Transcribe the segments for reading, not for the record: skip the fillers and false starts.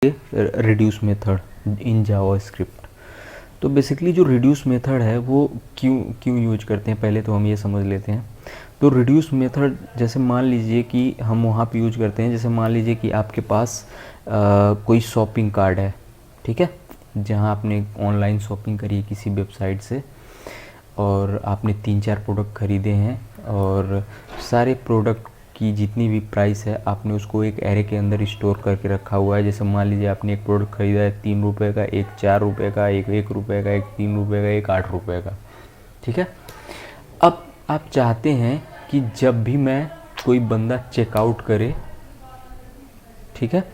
Reduce method in JavaScript. तो basically जो reduce method है वो क्यों यूज करते हैं, पहले तो हम ये समझ लेते हैं। तो रिड्यूस मेथड जैसे मान लीजिए कि हम वहाँ पे यूज करते हैं, जैसे मान लीजिए कि आपके पास कोई शॉपिंग कार्ड है, ठीक है, जहाँ आपने ऑनलाइन शॉपिंग करी है किसी वेबसाइट से और आपने 3-4 प्रोडक्ट ख़रीदे हैं और सारे प्रोडक्ट की जितनी भी प्राइस है आपने उसको एक एरे के अंदर स्टोर करके रखा हुआ है। जैसे मान लीजिए आपने एक प्रोडक्ट ख़रीदा है 3 रुपये का, एक 4 रुपये का, एक 1 रुपये का, एक 3 रुपये का, एक 8 रुपये का, ठीक है। अब आप चाहते हैं कि जब भी मैं कोई बंदा चेकआउट करे, ठीक है,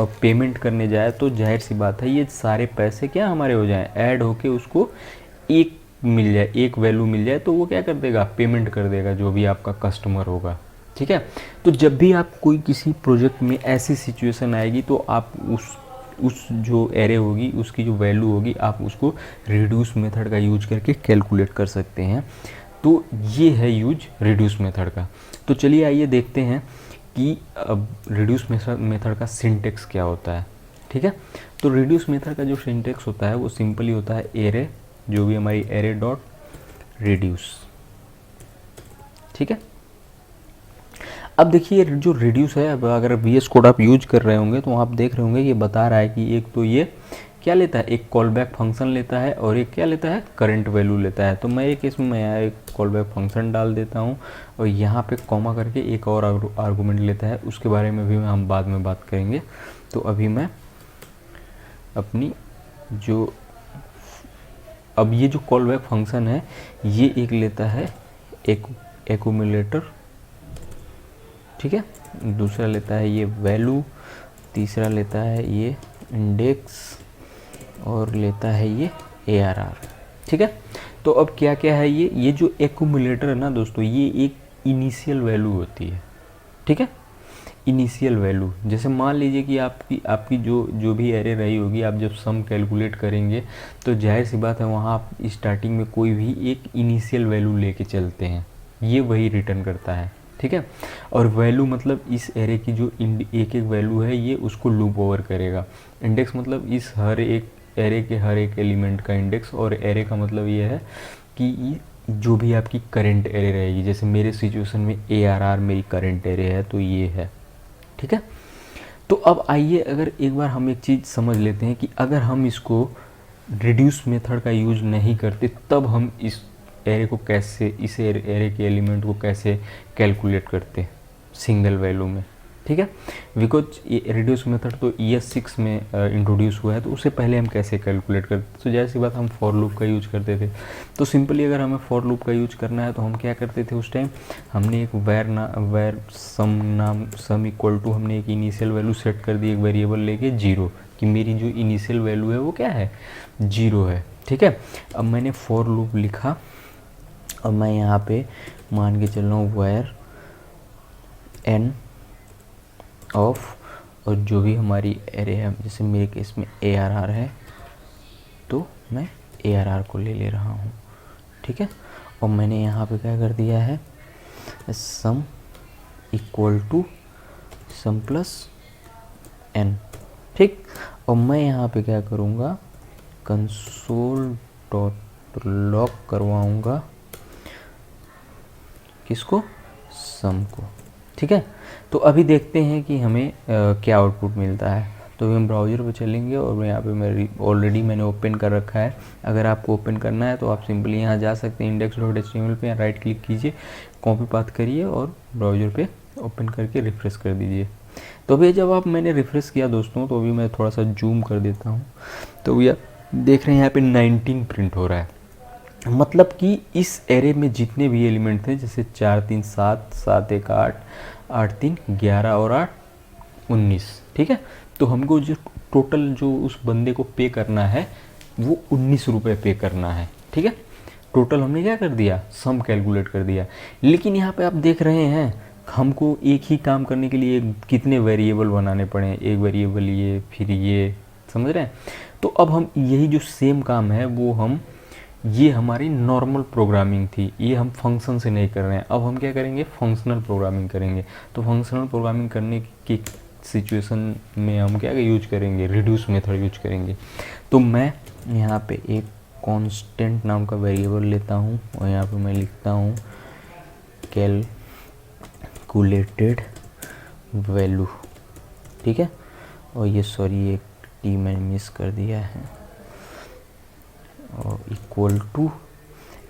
और पेमेंट करने जाए तो जाहिर सी बात है ये सारे पैसे क्या हमारे हो जाएं, ऐड होके उसको एक मिल जाए, एक वैल्यू मिल जाए, तो वो क्या कर देगा, पेमेंट कर देगा जो भी आपका कस्टमर होगा, ठीक है। तो जब भी आप कोई किसी प्रोजेक्ट में ऐसी सिचुएशन आएगी तो आप उस जो एरे होगी उसकी जो वैल्यू होगी आप उसको रिड्यूस मेथड का यूज करके कैलकुलेट कर सकते हैं। तो ये है यूज रिड्यूस मेथड का। तो चलिए आइए देखते हैं कि अब रिड्यूस मेथड का सिंटेक्स क्या होता है, ठीक है। तो रिड्यूस मेथड का जो सिंटेक्स होता है वो सिंपली होता है एरे, जो भी हमारी एरे डॉट रिड्यूस, ठीक है। अब देखिए जो रिड्यूस है, अब अगर VS कोड आप यूज कर रहे होंगे तो आप देख रहे होंगे ये बता रहा है कि एक तो ये क्या लेता है, एक कॉल बैक फंक्शन लेता है और एक क्या लेता है, करंट वैल्यू लेता है। तो मैं एक इसमें मैं यहाँ एक कॉल बैक फंक्शन डाल देता हूँ और यहाँ पे कॉमा करके एक और आर्गूमेंट लेता है, उसके बारे में भी हम बाद में बात करेंगे। तो अभी मैं अपनी जो अब ये जो कॉल बैक फंक्शन है ये एक लेता है एक एक्यूमुलेटर, ठीक है, दूसरा लेता है ये वैल्यू, तीसरा लेता है ये इंडेक्स और लेता है ये ARR, ठीक है। तो अब क्या क्या है ये जो एक्यूमुलेटर है ना दोस्तों, ये एक इनिशियल वैल्यू होती है, ठीक है, इनिशियल वैल्यू। जैसे मान लीजिए कि आपकी जो भी एरे रही होगी, आप जब सम कैलकुलेट करेंगे तो जाहिर सी बात है वहाँ आप स्टार्टिंग में कोई भी एक इनिशियल वैल्यू लेके चलते हैं, ये वही रिटर्न करता है, ठीक है। और वैल्यू मतलब इस एरे की जो एक वैल्यू है ये उसको लूप ओवर करेगा। इंडेक्स मतलब इस हर एक एरे के हर एक एलिमेंट का इंडेक्स, और एरे का मतलब ये है कि जो भी आपकी करंट एरे रहेगी, जैसे मेरे सिचुएशन में ARR मेरी करंट एरे है तो ये है, ठीक है। तो अब आइए अगर एक बार हम एक चीज़ समझ लेते हैं कि अगर हम इसको रिड्यूस मेथड का यूज नहीं करते तब हम इस एरे को कैसे, इस एरे के एलिमेंट को कैसे कैलकुलेट करते सिंगल वैल्यू में, ठीक है। बिकॉज ये रिड्यूस मेथड तो ES6 में इंट्रोड्यूस हुआ है, तो उससे पहले हम कैसे कैलकुलेट करते, तो जैसी बात हम फॉर लूप का यूज करते थे। तो सिंपली अगर हमें फॉर लूप का यूज करना है तो हम क्या करते थे, उस टाइम हमने एक वेर सम इक्वल टू हमने एक इनिशियल वैल्यू सेट कर दी, एक वेरिएबल लेके 0, कि मेरी जो इनिशियल वैल्यू है वो क्या है, 0 है, ठीक है। अब मैंने फॉर लूप लिखा और मैं यहाँ पे मान के चल रहा हूँ वेर n ऑफ, और जो भी हमारी एरे है, जैसे मेरे केस में ARR है तो मैं ARR को ले रहा हूँ, ठीक है। और मैंने यहाँ पे क्या कर दिया है, sum equal to sum plus n, ठीक। और मैं यहाँ पे क्या करूँगा, कंसोल डॉट लॉग करवाऊँगा किसको, सम को, ठीक है। तो अभी देखते हैं कि हमें क्या आउटपुट मिलता है। तो हम ब्राउज़र पे चलेंगे और यहाँ पे ऑलरेडी मैंने ओपन कर रखा है। अगर आपको ओपन करना है तो आप सिंपली यहाँ जा सकते हैं index.html पे, राइट क्लिक कीजिए, कॉपी पाथ करिए और ब्राउज़र पे ओपन करके रिफ़्रेश कर दीजिए। तो अभी जब मैंने रिफ़्रेश किया दोस्तों, तो अभी मैं थोड़ा सा जूम कर देता हूँ, तो भैया देख रहे हैं यहाँ पे 19 प्रिंट हो रहा है। मतलब कि इस एरे में जितने भी एलिमेंट थे, जैसे 4 3 7, 7 1 8, 8 3 11 और 8 19, ठीक है। तो हमको जो टोटल जो उस बंदे को पे करना है वो 19 रुपये पे करना है, ठीक है। टोटल हमने क्या कर दिया, सम कैलकुलेट कर दिया। लेकिन यहाँ पे आप देख रहे हैं हमको एक ही काम करने के लिए कितने वेरिएबल बनाने पड़े, एक वेरिएबल ये, फिर ये, समझ रहे हैं। तो अब हम यही जो सेम काम है वो हम, ये हमारी नॉर्मल प्रोग्रामिंग थी, ये हम फंक्शन से नहीं कर रहे हैं, अब हम क्या करेंगे, फंक्शनल प्रोग्रामिंग करेंगे। तो फंक्शनल प्रोग्रामिंग करने के सिचुएशन में हम क्या यूज करेंगे, रिड्यूस मेथड यूज करेंगे। तो मैं यहाँ पे एक कांस्टेंट नाम का वेरिएबल लेता हूँ और यहाँ पे मैं लिखता हूँ कैलकुलेटेड वैल्यू, ठीक है। और ये सॉरी एक टी मैंने मिस कर दिया है, और इक्वल टू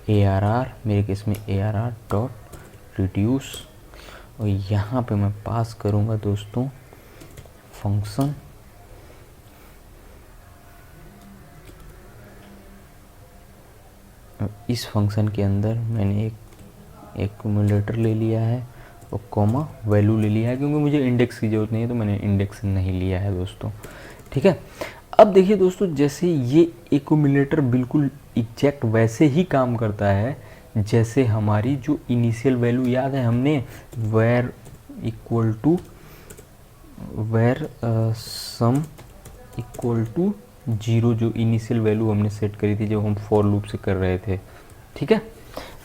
ARR, मेरे केस में ARR डॉट रिड्यूस, और यहाँ पे मैं पास करूँगा दोस्तों फंक्शन, इस फंक्शन के अंदर मैंने एक एक्यूमुलेटर ले लिया है और कॉमा वैल्यू ले लिया है, क्योंकि मुझे इंडेक्स की ज़रूरत नहीं है तो मैंने इंडेक्स नहीं लिया है दोस्तों, ठीक है। अब देखिए दोस्तों, जैसे ये एक्यूमुलेटर बिल्कुल एग्जैक्ट वैसे ही काम करता है जैसे हमारी जो इनिशियल वैल्यू याद है हमने where equal to where sum equal to 0 जो इनिशियल वैल्यू हमने सेट करी थी जब हम फॉर लूप से कर रहे थे, ठीक है।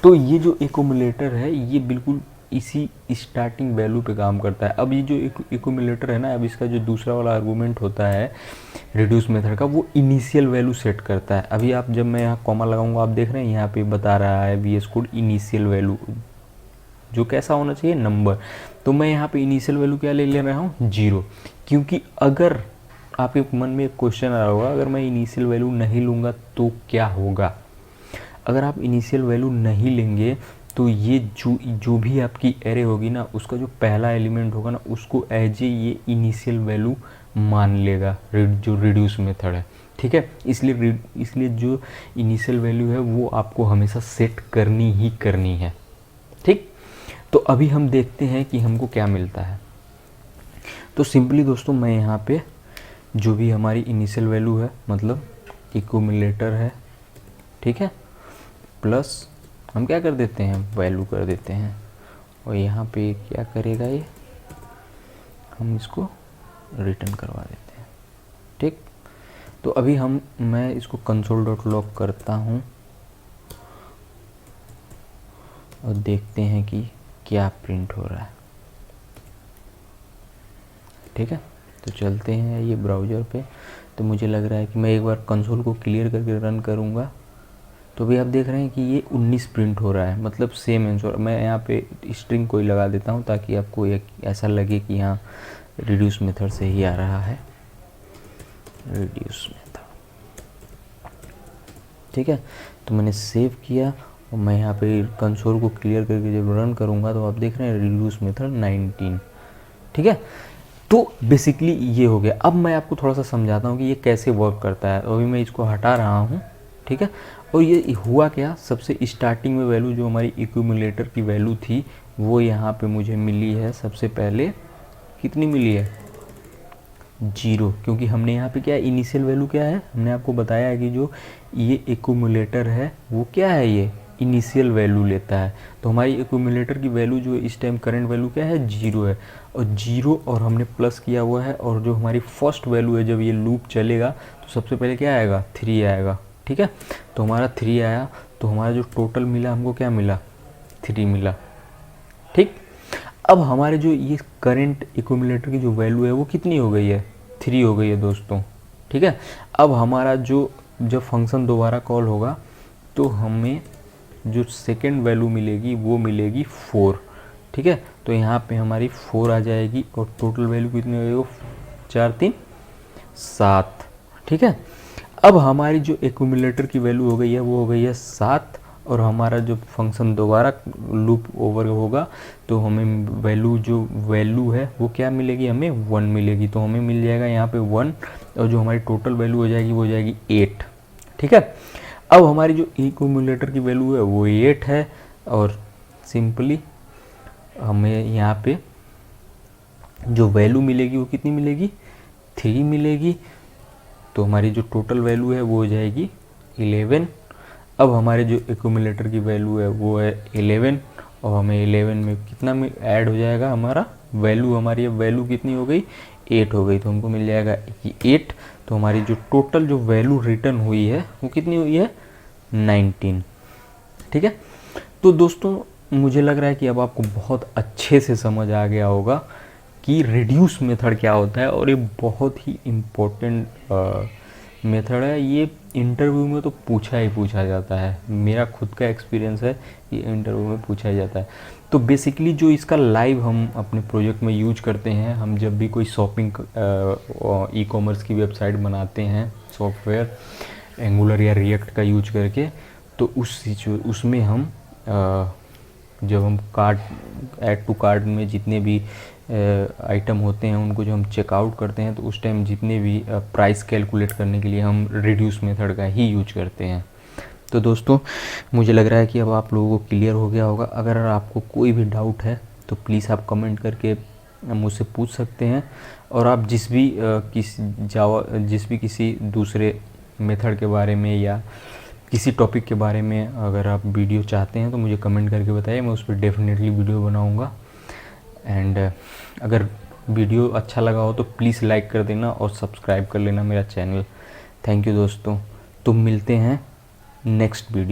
तो ये जो एक्यूमुलेटर है ये बिल्कुल इसी स्टार्टिंग वैल्यू पे काम करता है। अब ये जो एक्यूमुलेटर है ना, अब इसका जो दूसरा वाला आर्गूमेंट होता है रिड्यूस मेथड का, वो इनिशियल वैल्यू सेट करता है। अभी आप जब मैं यहाँ कॉमा लगाऊंगा, आप देख रहे हैं यहाँ पे बता रहा है VS कोड इनिशियल वैल्यू, जो कैसा होना चाहिए नंबर। तो मैं यहाँ पे इनिशियल वैल्यू क्या ले रहा हूँ 0, क्योंकि अगर आपके मन में एक क्वेश्चन आ रहा होगा अगर मैं इनिशियल वैल्यू नहीं लूँगा तो क्या होगा। अगर आप इनिशियल वैल्यू नहीं लेंगे तो ये जो भी आपकी एरे होगी ना, उसका जो पहला एलिमेंट होगा ना, उसको एज ए ये इनिशियल वैल्यू मान लेगा जो रिड्यूस मेथड है, ठीक है। इसलिए जो इनिशियल वैल्यू है वो आपको हमेशा सेट करनी ही करनी है, ठीक। तो अभी हम देखते हैं कि हमको क्या मिलता है। तो सिंपली दोस्तों मैं यहाँ पे जो भी हमारी इनिशियल वैल्यू है, मतलब एक्यूमुलेटर है, ठीक है, प्लस हम क्या कर देते हैं वैल्यू कर देते हैं, और यहाँ पे क्या करेगा ये, हम इसको रिटर्न करवा देते हैं, ठीक। तो अभी मैं इसको कंसोल डॉट लॉग करता हूँ और देखते हैं कि क्या प्रिंट हो रहा है, ठीक है। तो चलते हैं ये ब्राउज़र पे। तो मुझे लग रहा है कि मैं एक बार कंसोल को क्लियर करके रन करूँगा तो भी आप देख रहे हैं कि ये 19 प्रिंट हो रहा है, मतलब सेम आंसर। मैं यहाँ पे स्ट्रिंग कोई लगा देता हूँ ताकि आपको एक ऐसा लगे कि यहाँ रिड्यूस मेथड से ही आ रहा है, रिड्यूस मेथड, ठीक है। तो मैंने सेव किया और मैं यहाँ पे कंसोल को क्लियर करके जब रन करूँगा तो आप देख रहे हैं रिड्यूस मेथड 19, ठीक है। तो बेसिकली ये हो गया। अब मैं आपको थोड़ा सा समझाता हूँ कि ये कैसे वर्क करता है। अभी मैं इसको हटा रहा हूँ, ठीक है। और ये हुआ क्या, सबसे स्टार्टिंग में वैल्यू जो हमारी एक्यूमुलेटर की वैल्यू थी वो यहाँ पे मुझे मिली है सबसे पहले, कितनी मिली है 0, क्योंकि हमने यहाँ पे क्या इनिशियल वैल्यू क्या है, हमने आपको बताया है कि जो ये एक्यूमुलेटर है वो क्या है, ये इनिशियल वैल्यू लेता है। तो हमारी एक्यूमुलेटर की वैल्यू जो इस टाइम करंट वैल्यू क्या है 0 है, और 0 और हमने प्लस किया हुआ है, और जो हमारी फर्स्ट वैल्यू है जब ये लूप चलेगा तो सबसे पहले क्या आएगा 3 आएगा, ठीक है। तो हमारा 3 आया, तो हमारा जो टोटल मिला हमको क्या मिला 3 मिला, ठीक। अब हमारे जो ये करंट एक्यूमुलेटर की जो वैल्यू है वो कितनी हो गई है 3 हो गई है दोस्तों, ठीक है। अब हमारा जो जब फंक्शन दोबारा कॉल होगा तो हमें जो सेकेंड वैल्यू मिलेगी वो मिलेगी 4, ठीक है। तो यहाँ पे हमारी 4 आ जाएगी और टोटल वैल्यू कितनी हो गई 4 3 7, ठीक है। अब हमारी जो एक्यूमुलेटर की वैल्यू हो गई है वो हो गई है 7, और हमारा जो फंक्शन दोबारा लूप ओवर होगा तो हमें वैल्यू है वो क्या मिलेगी, हमें 1 मिलेगी। तो हमें मिल जाएगा यहाँ पे 1, और जो हमारी टोटल वैल्यू हो जाएगी वो हो जाएगी 8, ठीक है। अब हमारी जो एक्यूमुलेटर की वैल्यू है वो 8 है, और सिंपली हमें यहाँ पे जो वैल्यू मिलेगी वो कितनी मिलेगी 3 मिलेगी। तो हमारी जो टोटल वैल्यू है वो हो जाएगी 11। अब हमारे जो एक्यूमुलेटर की वैल्यू है वो है 11, और हमें 11 में कितना में ऐड हो जाएगा हमारा वैल्यू, हमारी वैल्यू कितनी हो गई 8 हो गई, तो हमको मिल जाएगा 8। तो हमारी जो टोटल जो वैल्यू रिटर्न हुई है वो कितनी हुई है 19, ठीक है। तो दोस्तों मुझे लग रहा है कि अब आपको बहुत अच्छे से समझ आ गया होगा कि रिड्यूस मेथड क्या होता है, और ये बहुत ही इम्पोर्टेंट मेथड है। ये इंटरव्यू में तो पूछा ही पूछा जाता है, मेरा खुद का एक्सपीरियंस है, ये इंटरव्यू में पूछा ही जाता है। तो बेसिकली जो इसका लाइव हम अपने प्रोजेक्ट में यूज करते हैं, हम जब भी कोई शॉपिंग ई कॉमर्स की वेबसाइट बनाते हैं सॉफ्टवेयर एंगुलर या रिएक्ट का यूज करके, तो उसमें हम जब हम कार्ट ऐड टू कार्ट में जितने भी आइटम होते हैं उनको जो हम चेकआउट करते हैं, तो उस टाइम जितने भी प्राइस कैलकुलेट करने के लिए हम रिड्यूस मेथड का ही यूज करते हैं। तो दोस्तों मुझे लग रहा है कि अब आप लोगों को क्लियर हो गया होगा। अगर आपको कोई भी डाउट है तो प्लीज़ आप कमेंट करके मुझसे पूछ सकते हैं, और आप जिस भी किसी दूसरे मेथड के बारे में या किसी टॉपिक के बारे में अगर आप वीडियो चाहते हैं तो मुझे कमेंट करके बताइए, मैं उस पर डेफिनेटली वीडियो बनाऊंगा। एंड अगर वीडियो अच्छा लगा हो तो प्लीज़ लाइक कर देना और सब्सक्राइब कर लेना मेरा चैनल। थैंक यू दोस्तों, तो मिलते हैं नेक्स्ट वीडियो।